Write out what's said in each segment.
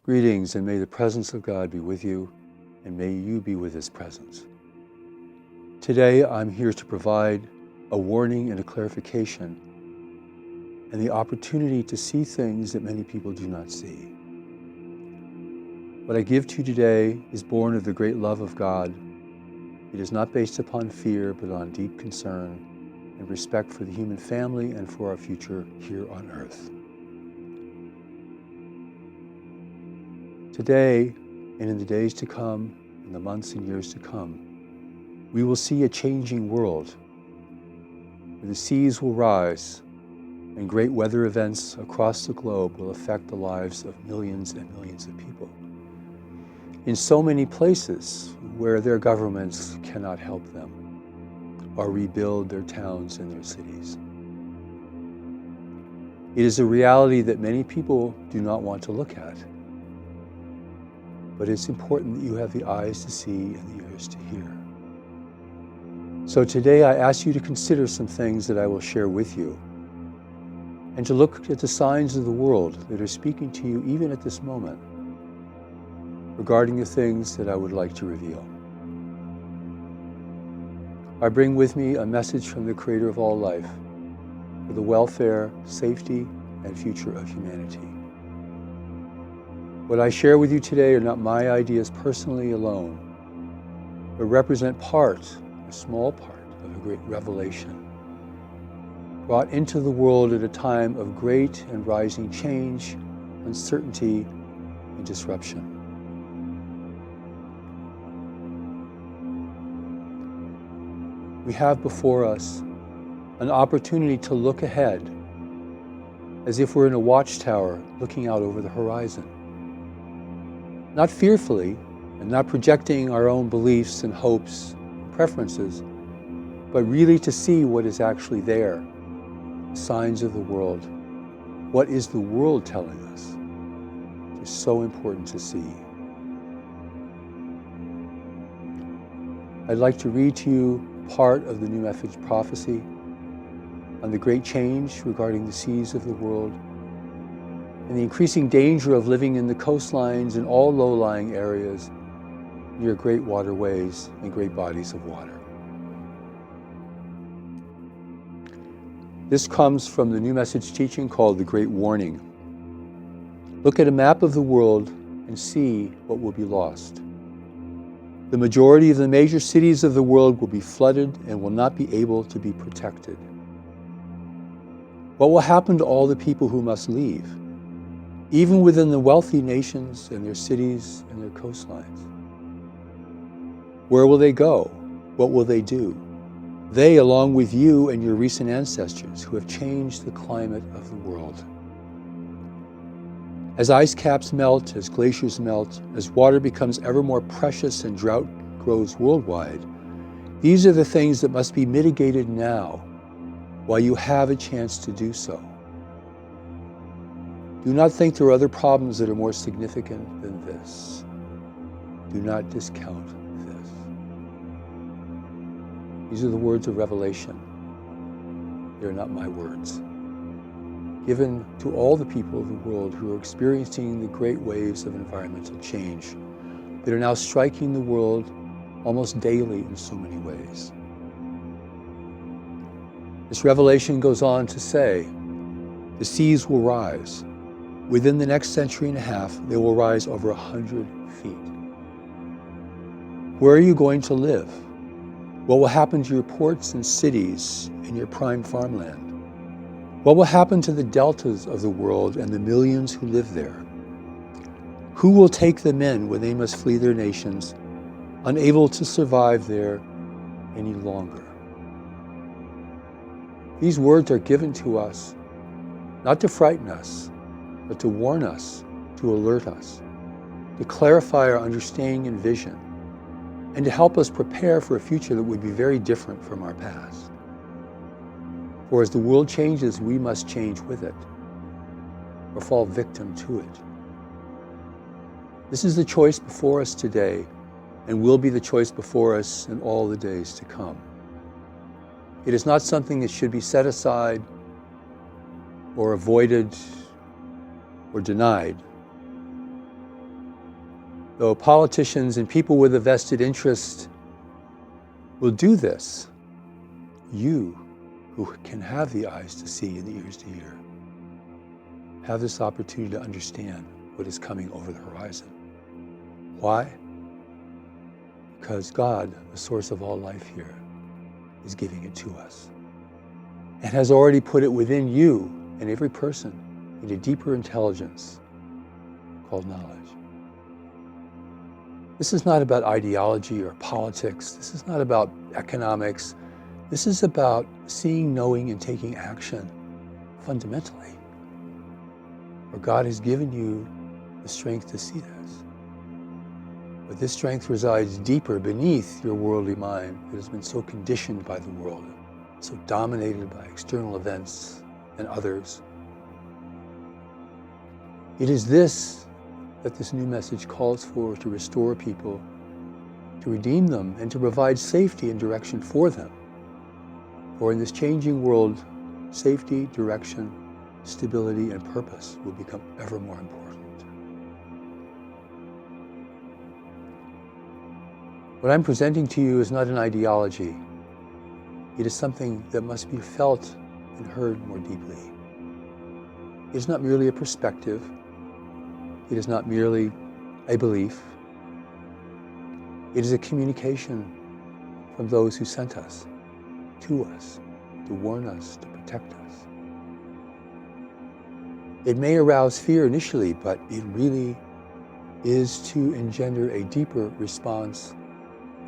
Greetings, and may the presence of God be with you, and may you be with His presence. Today, I'm here to provide a warning and a clarification, and the opportunity to see things that many people do not see. What I give to you today is born of the great love of God. It is not based upon fear, but on deep concern and respect for the human family and for our future here on earth. Today, and in the days to come, in the months and years to come, we will see a changing world where the seas will rise and great weather events across the globe will affect the lives of millions and millions of people in so many places where their governments cannot help them or rebuild their towns and their cities. It is a reality that many people do not want to look at. But it's important that you have the eyes to see and the ears to hear. So today I ask you to consider some things that I will share with you, and to look at the signs of the world that are speaking to you even at this moment regarding the things that I would like to reveal. I bring with me a message from the Creator of all life for the welfare, safety, and future of humanity. What I share with you today are not my ideas personally alone, but represent a small part of a great revelation brought into the world at a time of great and rising change, uncertainty, and disruption. We have before us an opportunity to look ahead as if we're in a watchtower looking out over the horizon. Not fearfully, and not projecting our own beliefs and hopes and preferences, but really to see what is actually there, the signs of the world. What is the world telling us? It's so important to see. I'd like to read to you part of the New Message prophecy on the great change regarding the seas of the world, and the increasing danger of living in the coastlines and all low-lying areas near great waterways and great bodies of water. This comes from the New Message teaching called The Great Warning. Look at a map of the world and see what will be lost. The majority of the major cities of the world will be flooded and will not be able to be protected. What will happen to all the people who must leave? Even within the wealthy nations and their cities and their coastlines. Where will they go? What will they do? They, along with you and your recent ancestors who have changed the climate of the world. As ice caps melt, as glaciers melt, as water becomes ever more precious and drought grows worldwide, these are the things that must be mitigated now while you have a chance to do so. Do not think there are other problems that are more significant than this. Do not discount this. These are the words of revelation. They are not my words. Given to all the people of the world who are experiencing the great waves of environmental change that are now striking the world almost daily in so many ways. This revelation goes on to say, the seas will rise. Within the next century and a half, they will rise over 100 feet. Where are you going to live? What will happen to your ports and cities and your prime farmland? What will happen to the deltas of the world and the millions who live there? Who will take them in when they must flee their nations, unable to survive there any longer? These words are given to us, not to frighten us, but to warn us, to alert us, to clarify our understanding and vision, and to help us prepare for a future that would be very different from our past. For as the world changes, we must change with it, or fall victim to it. This is the choice before us today, and will be the choice before us in all the days to come. It is not something that should be set aside or avoided or denied, Though politicians and people with a vested interest will do this, you, who can have the eyes to see and the ears to hear, have this opportunity to understand what is coming over the horizon. Why? Because God, the source of all life here, is giving it to us and has already put it within you and every person in a deeper intelligence called knowledge. This is not about ideology or politics. This is not about economics. This is about seeing, knowing, and taking action fundamentally. For God has given you the strength to see this. But this strength resides deeper beneath your worldly mind that has been so conditioned by the world, so dominated by external events and others. It is this that this new message calls for, to restore people, to redeem them, and to provide safety and direction for them. For in this changing world, safety, direction, stability, and purpose will become ever more important. What I'm presenting to you is not an ideology. It is something that must be felt and heard more deeply. It is not merely a perspective. It is not merely a belief. It is a communication from those who sent us, to us, to warn us, to protect us. It may arouse fear initially, but it really is to engender a deeper response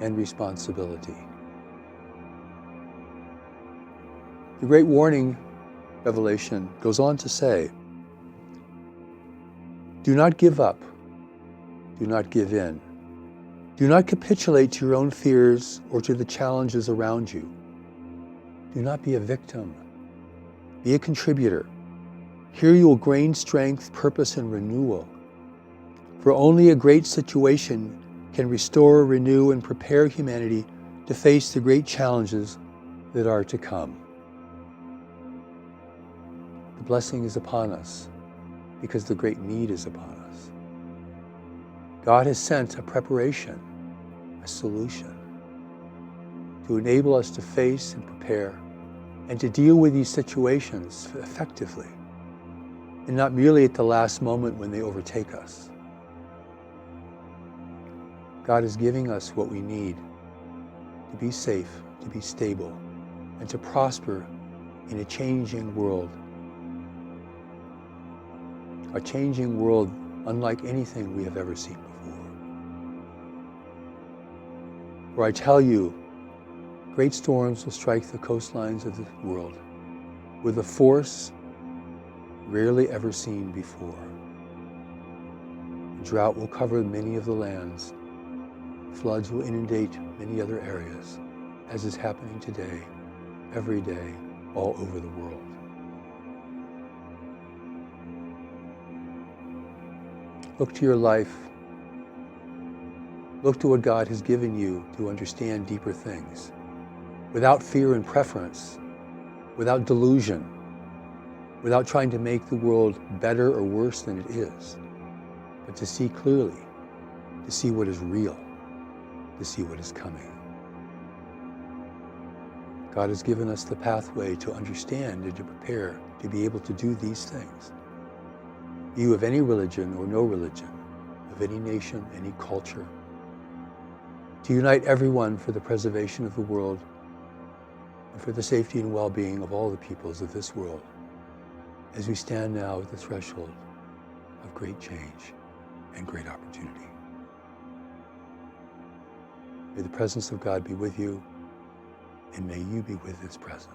and responsibility. The Great Warning Revelation goes on to say, do not give up. Do not give in. Do not capitulate to your own fears or to the challenges around you. Do not be a victim. Be a contributor. Here you will gain strength, purpose, and renewal. For only a great situation can restore, renew, and prepare humanity to face the great challenges that are to come. The blessing is upon us, because the great need is upon us. God has sent a preparation, a solution, to enable us to face and prepare and to deal with these situations effectively, and not merely at the last moment when they overtake us. God is giving us what we need to be safe, to be stable, and to prosper in a changing world. A changing world unlike anything we have ever seen before. For I tell you, great storms will strike the coastlines of the world with a force rarely ever seen before. Drought will cover many of the lands. Floods will inundate many other areas, as is happening today, every day, all over the world. Look to your life. Look to what God has given you to understand deeper things, without fear and preference, without delusion, without trying to make the world better or worse than it is, but to see clearly, to see what is real, to see what is coming. God has given us the pathway to understand and to prepare to be able to do these things. You of any religion or no religion, of any nation, any culture, to unite everyone for the preservation of the world and for the safety and well-being of all the peoples of this world, as we stand now at the threshold of great change and great opportunity. May the presence of God be with you, and may you be with His presence.